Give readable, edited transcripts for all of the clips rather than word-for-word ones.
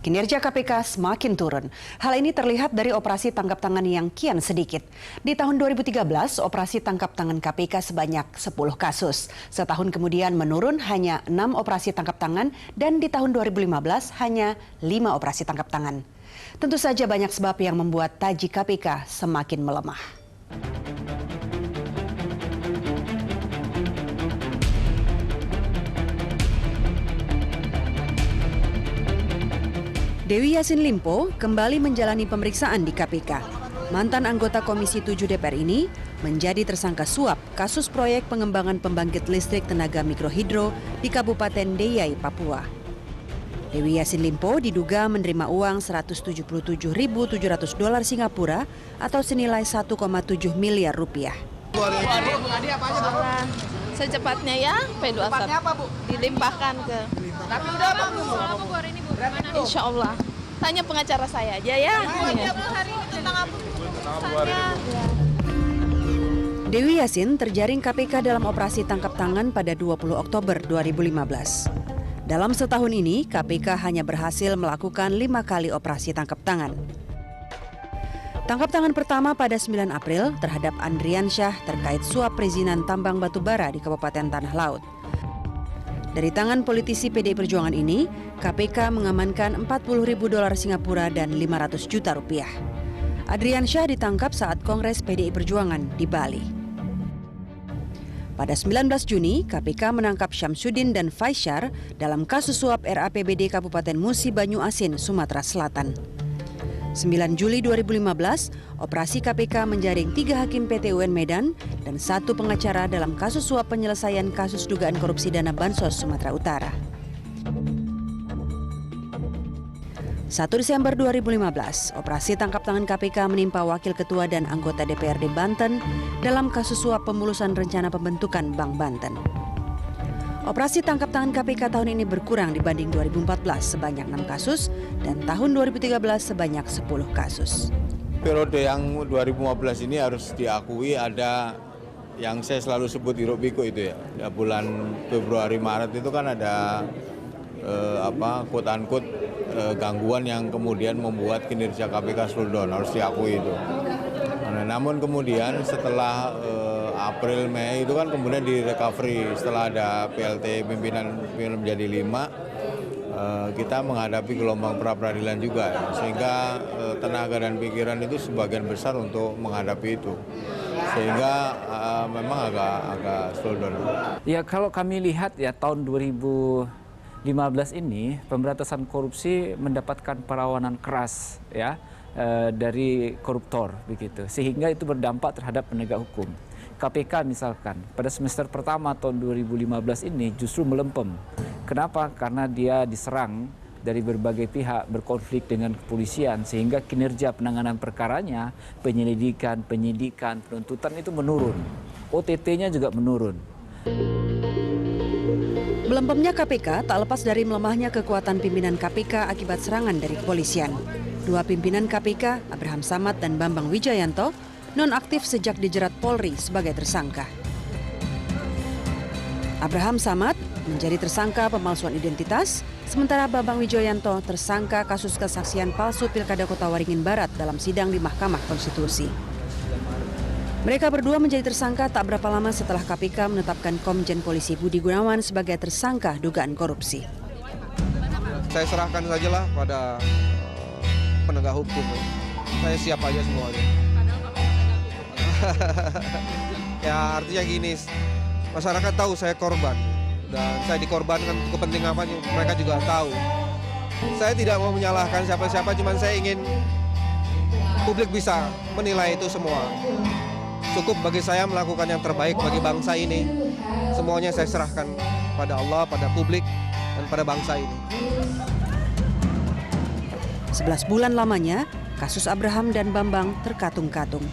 Kinerja KPK semakin turun. Hal ini terlihat dari operasi tangkap tangan yang kian sedikit. Di tahun 2013, operasi tangkap tangan KPK sebanyak 10 kasus. Setahun kemudian menurun hanya 6 operasi tangkap tangan dan di tahun 2015 hanya 5 operasi tangkap tangan. Tentu saja banyak sebab yang membuat taji KPK semakin melemah. Dewi Yassin Limpo kembali menjalani pemeriksaan di KPK. Mantan anggota Komisi 7 DPR ini menjadi tersangka suap kasus proyek pengembangan pembangkit listrik tenaga mikrohidro di Kabupaten Deyai, Papua. Dewi Yassin Limpo diduga menerima uang $177.700 Singapura atau senilai 1,7 miliar rupiah. Secepatnya ya, P21 dilimpahkan ke. Tapi udah apa belum? Insya Allah. Tanya pengacara saya aja ya. Dewi Yassin terjaring KPK dalam operasi tangkap tangan pada 20 Oktober 2015. Dalam setahun ini, KPK hanya berhasil melakukan 5 kali operasi tangkap tangan. Tangkap tangan pertama pada 9 April terhadap Andrian Syah terkait suap perizinan tambang batubara di Kabupaten Tanah Laut. Dari tangan politisi PDI Perjuangan ini, KPK mengamankan $40.000 Singapura dan 500 juta rupiah. Andrian Syah ditangkap saat Kongres PDI Perjuangan di Bali. Pada 19 Juni, KPK menangkap Syamsuddin dan Faisyar dalam kasus suap RAPBD Kabupaten Musi Banyu Asin, Sumatera Selatan. 9 Juli 2015, operasi KPK menjaring 3 hakim PT UN Medan dan 1 pengacara dalam kasus suap penyelesaian kasus dugaan korupsi dana Bansos Sumatera Utara. 1 Desember 2015, operasi tangkap tangan KPK menimpa Wakil Ketua dan anggota DPRD Banten dalam kasus suap pemulusan rencana pembentukan Bank Banten. Operasi tangkap tangan KPK tahun ini berkurang dibanding 2014 sebanyak 6 kasus dan tahun 2013 sebanyak 10 kasus. Periode yang 2015 ini harus diakui ada yang saya selalu sebut hiruk-pikuk itu ya. Bulan Februari Maret itu kan ada quote-unquote gangguan yang kemudian membuat kinerja KPK slow down, harus diakui itu. Nah, namun kemudian setelah April Mei itu kan kemudian di recovery setelah ada PLT pimpinan menjadi 5, kita menghadapi gelombang pra peradilan juga ya, sehingga tenaga dan pikiran itu sebagian besar untuk menghadapi itu, sehingga memang agak slow down. Ya, kalau kami lihat ya tahun 2015 ini pemberantasan korupsi mendapatkan perlawanan keras ya dari koruptor begitu, sehingga itu berdampak terhadap penegak hukum. KPK misalkan pada semester pertama tahun 2015 ini justru melempem. Kenapa? Karena dia diserang dari berbagai pihak, berkonflik dengan kepolisian, sehingga kinerja penanganan perkaranya, penyelidikan, penyidikan, penuntutan itu menurun. OTT-nya juga menurun. Melempemnya KPK tak lepas dari melemahnya kekuatan pimpinan KPK akibat serangan dari kepolisian. 2 pimpinan KPK, Abraham Samad dan Bambang Wijayanto, nonaktif sejak dijerat Polri sebagai tersangka. Abraham Samad menjadi tersangka pemalsuan identitas, sementara Bambang Wijayanto tersangka kasus kesaksian palsu Pilkada Kota Waringin Barat dalam sidang di Mahkamah Konstitusi. Mereka berdua menjadi tersangka tak berapa lama setelah KPK menetapkan Komjen Polisi Budi Gunawan sebagai tersangka dugaan korupsi. Saya serahkan sajalah pada penegak hukum. Saya siap aja semuanya. Ya artinya gini, masyarakat tahu saya korban dan saya dikorbankan kepentingan apa, mereka juga tahu. Saya tidak mau menyalahkan siapa-siapa, cuman saya ingin publik bisa menilai itu semua. Cukup bagi saya melakukan yang terbaik bagi bangsa ini. Semuanya saya serahkan pada Allah, pada publik, dan pada bangsa ini. 11 bulan lamanya, kasus Abraham dan Bambang terkatung-katung.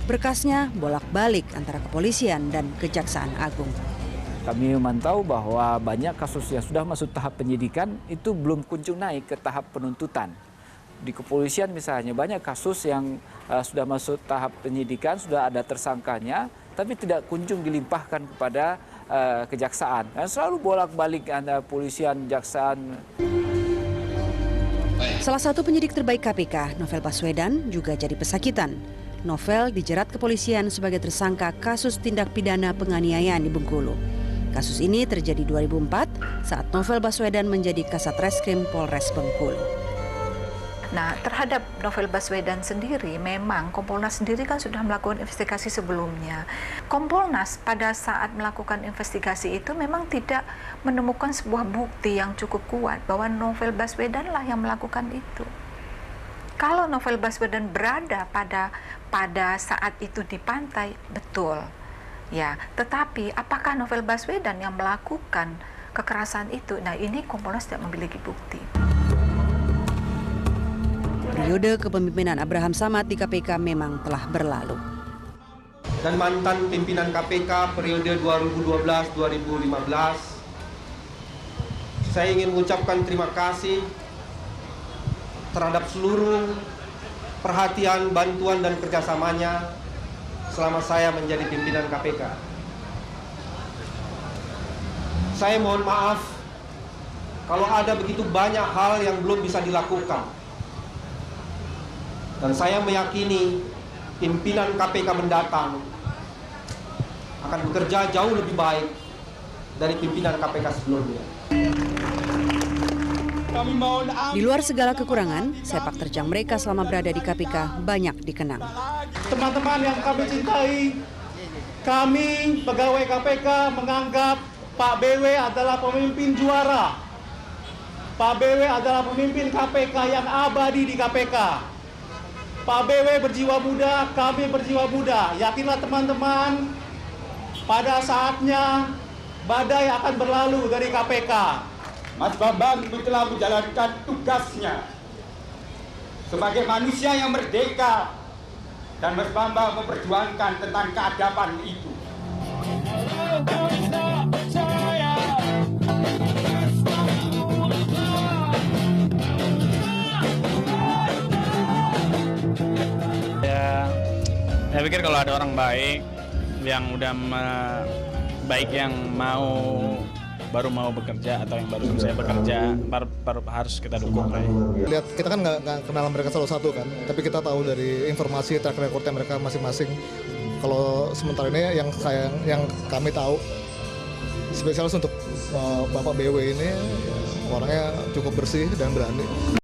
Berkasnya bolak-balik antara kepolisian dan Kejaksaan Agung. Kami memantau bahwa banyak kasus yang sudah masuk tahap penyidikan itu belum kunjung naik ke tahap penuntutan. Di kepolisian misalnya banyak kasus yang sudah masuk tahap penyidikan, sudah ada tersangkanya, tapi tidak kunjung dilimpahkan kepada kejaksaan. Dan selalu bolak-balik antara polisian, kejaksaan. Salah satu penyidik terbaik KPK, Novel Baswedan, juga jadi pesakitan. Novel dijerat kepolisian sebagai tersangka kasus tindak pidana penganiayaan di Bengkulu. Kasus ini terjadi 2004 saat Novel Baswedan menjadi Kasat Reskrim Polres Bengkulu. Nah, terhadap Novel Baswedan sendiri, memang Kompolnas sendiri kan sudah melakukan investigasi sebelumnya. Kompolnas pada saat melakukan investigasi itu memang tidak menemukan sebuah bukti yang cukup kuat bahwa Novel Baswedan lah yang melakukan itu. Kalau Novel Baswedan berada pada saat itu di pantai, betul. Ya, tetapi apakah Novel Baswedan yang melakukan kekerasan itu? Nah, ini Kompolnas tidak memiliki bukti. Periode kepemimpinan Abraham Samad di KPK memang telah berlalu. Dan mantan pimpinan KPK periode 2012-2015, saya ingin mengucapkan terima kasih terhadap seluruh perhatian, bantuan, dan kerjasamanya selama saya menjadi pimpinan KPK. Saya mohon maaf kalau ada begitu banyak hal yang belum bisa dilakukan. Dan saya meyakini pimpinan KPK mendatang akan bekerja jauh lebih baik dari pimpinan KPK sebelumnya. Di luar segala kekurangan, sepak terjang mereka selama berada di KPK banyak dikenang. Teman-teman yang kami cintai, kami pegawai KPK menganggap Pak BW adalah pemimpin juara. Pak BW adalah pemimpin KPK yang abadi di KPK. Pak BW berjiwa muda, kami berjiwa muda. Yakinlah teman-teman, pada saatnya badai akan berlalu dari KPK. Mas Bambang telah menjalankan tugasnya sebagai manusia yang merdeka, dan Mas Bambang memperjuangkan tentang keadaban itu. Saya pikir kalau ada orang baik yang udah baik yang baru mau bekerja atau yang baru selesai bekerja, baru harus kita dukung. Lihat, kita kan nggak kenal mereka satu-satu kan, tapi kita tahu dari informasi track recordnya mereka masing-masing. Kalau sementara ini yang kami tahu spesialis untuk Bapak BW ini orangnya cukup bersih dan berani.